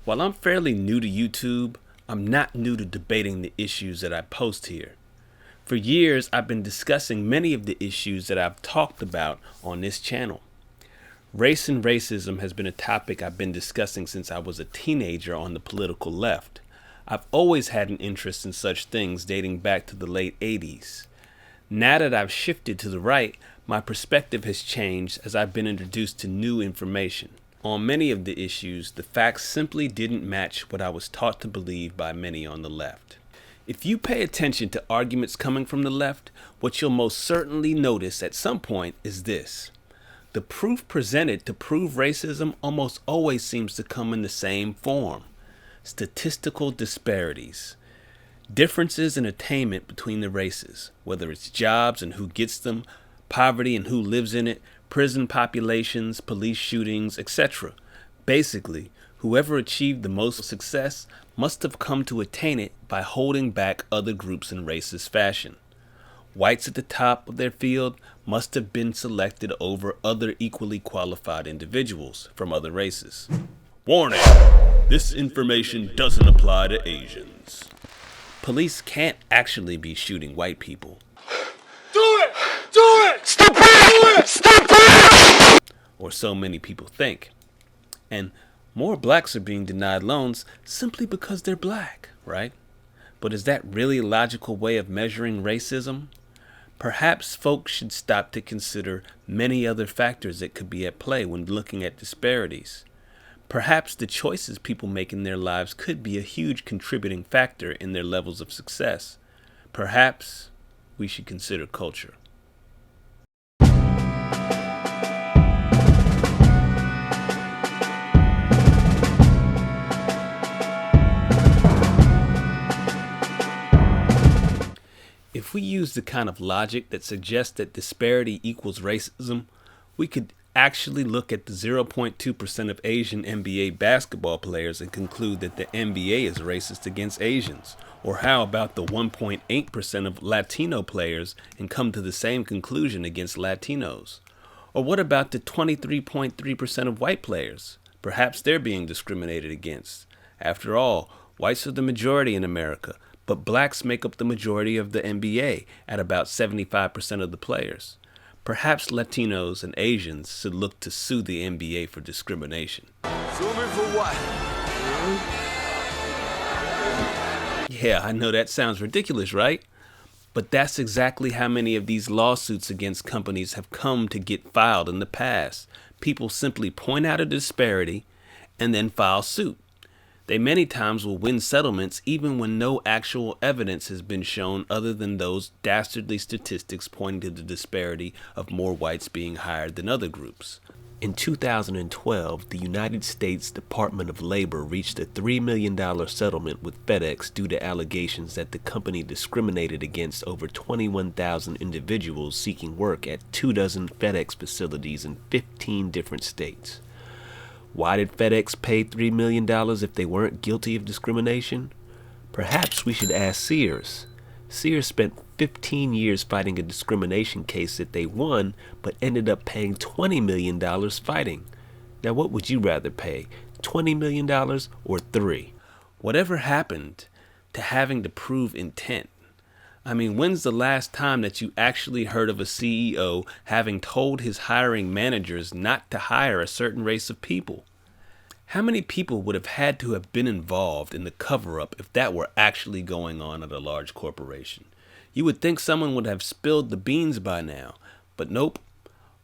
While I'm fairly new to YouTube, I'm not new to debating the issues that I post here. For years, I've been discussing many of the issues that I've talked about on this channel. Race and racism has been a topic I've been discussing since I was a teenager on the political left. I've always had an interest in such things dating back to the late 80s. Now that I've shifted to the right, my perspective has changed as I've been introduced to new information. On many of the issues, the facts simply didn't match what I was taught to believe by many on the left. If you pay attention to arguments coming from the left, what you'll most certainly notice at some point is this. The proof presented to prove racism almost always seems to come in the same form. Statistical disparities. Differences in attainment between the races, whether it's jobs and who gets them, poverty and who lives in it, prison populations, police shootings, etc. Basically, whoever achieved the most success must have come to attain it by holding back other groups in racist fashion. Whites at the top of their field must have been selected over other equally qualified individuals from other races. Warning! This information doesn't apply to Asians. Police can't actually be shooting white people. Do it! Do it! Stop it! Do it! Stop it! Or so many people think. And more blacks are being denied loans simply because they're black, right? But is that really a logical way of measuring racism? Perhaps folks should stop to consider many other factors that could be at play when looking at disparities. Perhaps the choices people make in their lives could be a huge contributing factor in their levels of success. Perhaps we should consider culture. If we use the kind of logic that suggests that disparity equals racism, we could actually look at the 0.2% of Asian NBA basketball players and conclude that the NBA is racist against Asians. Or how about the 1.8% of Latino players and come to the same conclusion against Latinos? Or what about the 23.3% of white players? Perhaps they're being discriminated against. After all, whites are the majority in America, but blacks make up the majority of the NBA at about 75% of the players. Perhaps Latinos and Asians should look to sue the NBA for discrimination. Sue me for what? Yeah, I know that sounds ridiculous, right? But that's exactly how many of these lawsuits against companies have come to get filed in the past. People simply point out a disparity and then file suit. They many times will win settlements even when no actual evidence has been shown other than those dastardly statistics pointing to the disparity of more whites being hired than other groups. In 2012, the United States Department of Labor reached a $3 million settlement with FedEx due to allegations that the company discriminated against over 21,000 individuals seeking work at 24 FedEx facilities in 15 different states. Why did FedEx pay $3 million if they weren't guilty of discrimination? Perhaps we should ask Sears. Sears spent 15 years fighting a discrimination case that they won, but ended up paying $20 million fighting. Now what would you rather pay, $20 million or $3? Whatever happened to having to prove intent? I mean, when's the last time that you actually heard of a CEO having told his hiring managers not to hire a certain race of people? How many people would have had to have been involved in the cover-up if that were actually going on at a large corporation? You would think someone would have spilled the beans by now, but nope.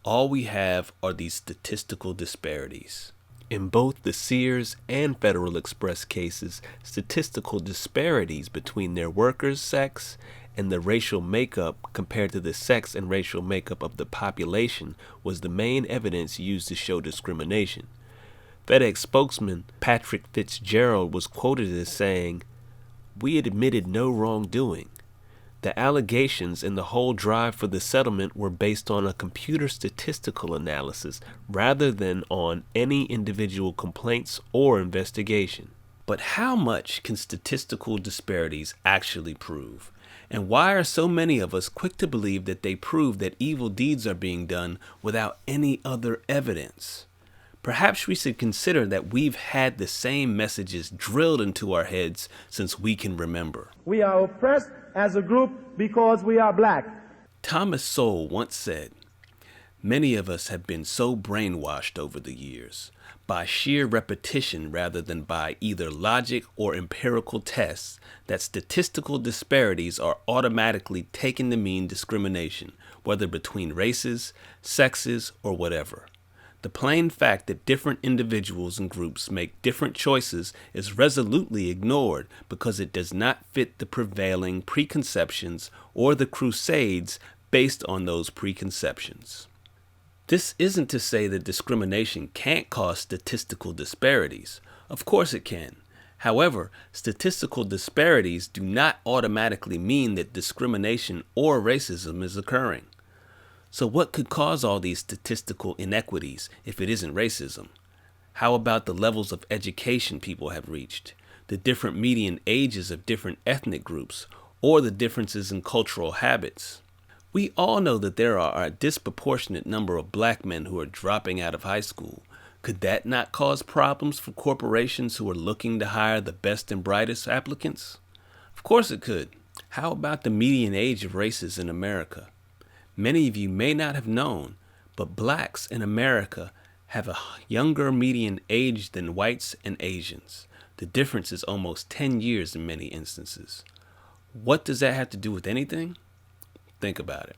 All we have are these statistical disparities. In both the Sears and Federal Express cases, statistical disparities between their workers' sex and the racial makeup compared to the sex and racial makeup of the population was the main evidence used to show discrimination. FedEx spokesman Patrick Fitzgerald was quoted as saying, "We admitted no wrongdoing. The allegations and the whole drive for the settlement were based on a computer statistical analysis rather than on any individual complaints or investigation." But how much can statistical disparities actually prove? And why are so many of us quick to believe that they prove that evil deeds are being done without any other evidence? Perhaps we should consider that we've had the same messages drilled into our heads since we can remember. We are oppressed as a group because we are black. Thomas Sowell once said, "Many of us have been so brainwashed over the years, by sheer repetition rather than by either logic or empirical tests, that statistical disparities are automatically taken to mean discrimination, whether between races, sexes, or whatever. The plain fact that different individuals and groups make different choices is resolutely ignored because it does not fit the prevailing preconceptions or the crusades based on those preconceptions." This isn't to say that discrimination can't cause statistical disparities. Of course it can. However, statistical disparities do not automatically mean that discrimination or racism is occurring. So what could cause all these statistical inequities if it isn't racism? How about the levels of education people have reached, the different median ages of different ethnic groups, or the differences in cultural habits? We all know that there are a disproportionate number of black men who are dropping out of high school. Could that not cause problems for corporations who are looking to hire the best and brightest applicants? Of course it could. How about the median age of races in America? Many of you may not have known, but blacks in America have a younger median age than whites and Asians. The difference is almost 10 years in many instances. What does that have to do with anything? Think about it.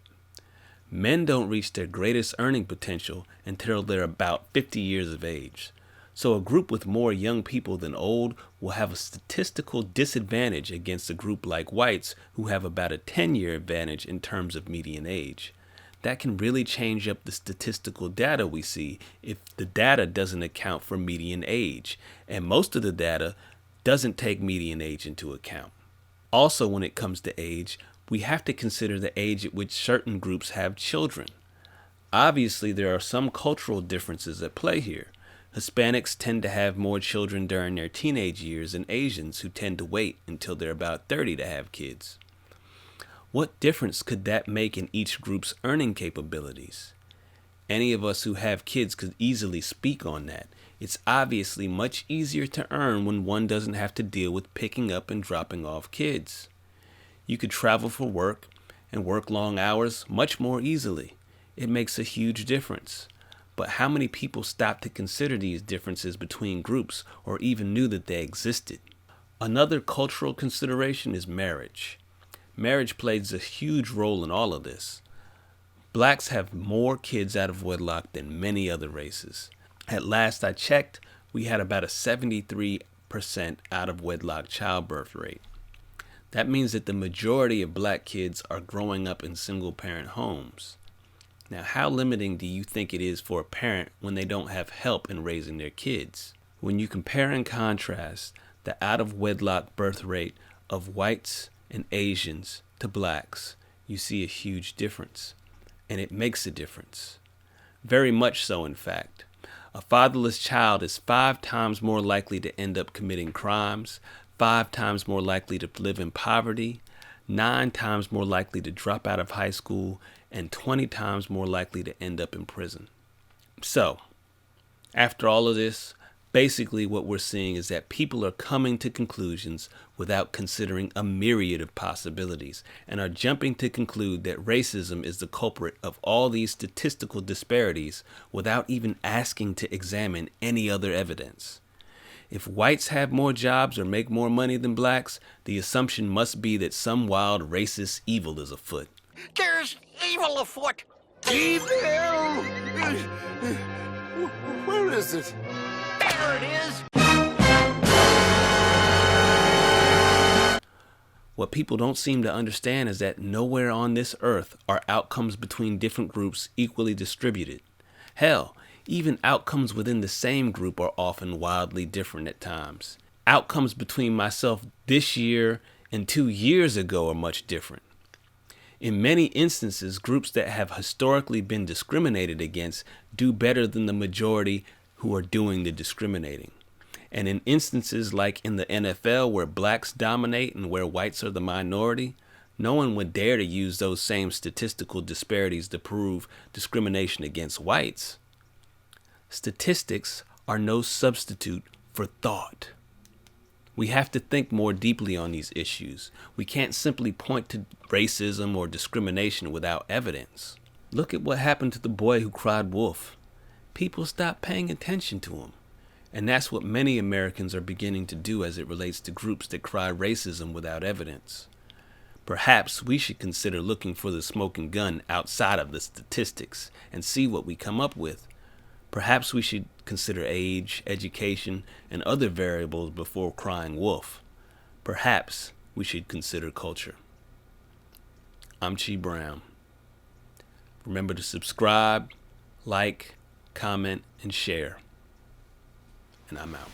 Men don't reach their greatest earning potential until they're about 50 years of age. So a group with more young people than old will have a statistical disadvantage against a group like whites who have about a 10-year advantage in terms of median age. That can really change up the statistical data we see if the data doesn't account for median age, and most of the data doesn't take median age into account. Also, when it comes to age, we have to consider the age at which certain groups have children. Obviously, there are some cultural differences at play here. Hispanics tend to have more children during their teenage years than Asians, who tend to wait until they're about 30 to have kids. What difference could that make in each group's earning capabilities? Any of us who have kids could easily speak on that. It's obviously much easier to earn when one doesn't have to deal with picking up and dropping off kids. You could travel for work and work long hours much more easily. It makes a huge difference. But how many people stop to consider these differences between groups or even knew that they existed? Another cultural consideration is marriage. Marriage plays a huge role in all of this. Blacks have more kids out of wedlock than many other races. At last I checked, we had about a 73% out of wedlock childbirth rate. That means that the majority of black kids are growing up in single-parent homes. Now, how limiting do you think it is for a parent when they don't have help in raising their kids? When you compare and contrast the out-of-wedlock birth rate of whites and Asians to blacks, you see a huge difference. And it makes a difference. Very much so, in fact. A fatherless child is 5 times more likely to end up committing crimes, 5 times more likely to live in poverty, 9 times more likely to drop out of high school, and 20 times more likely to end up in prison. So, after all of this, basically what we're seeing is that people are coming to conclusions without considering a myriad of possibilities and are jumping to conclude that racism is the culprit of all these statistical disparities without even asking to examine any other evidence. If whites have more jobs or make more money than blacks, the assumption must be that some wild racist evil is afoot. There's evil afoot. Evil! Where is it? There it is! What people don't seem to understand is that nowhere on this earth are outcomes between different groups equally distributed. Hell, even outcomes within the same group are often wildly different at times. Outcomes between myself this year and 2 years ago are much different. In many instances, groups that have historically been discriminated against do better than the majority who are doing the discriminating. And in instances like in the NFL where blacks dominate and where whites are the minority, no one would dare to use those same statistical disparities to prove discrimination against whites. Statistics are no substitute for thought. We have to think more deeply on these issues. We can't simply point to racism or discrimination without evidence. Look at what happened to the boy who cried wolf. People stopped paying attention to him. And that's what many Americans are beginning to do as it relates to groups that cry racism without evidence. Perhaps we should consider looking for the smoking gun outside of the statistics and see what we come up with. Perhaps we should consider age, education, and other variables before crying wolf. Perhaps we should consider culture. I'm Chi Brown. Remember to subscribe, like, comment, and share. And I'm out.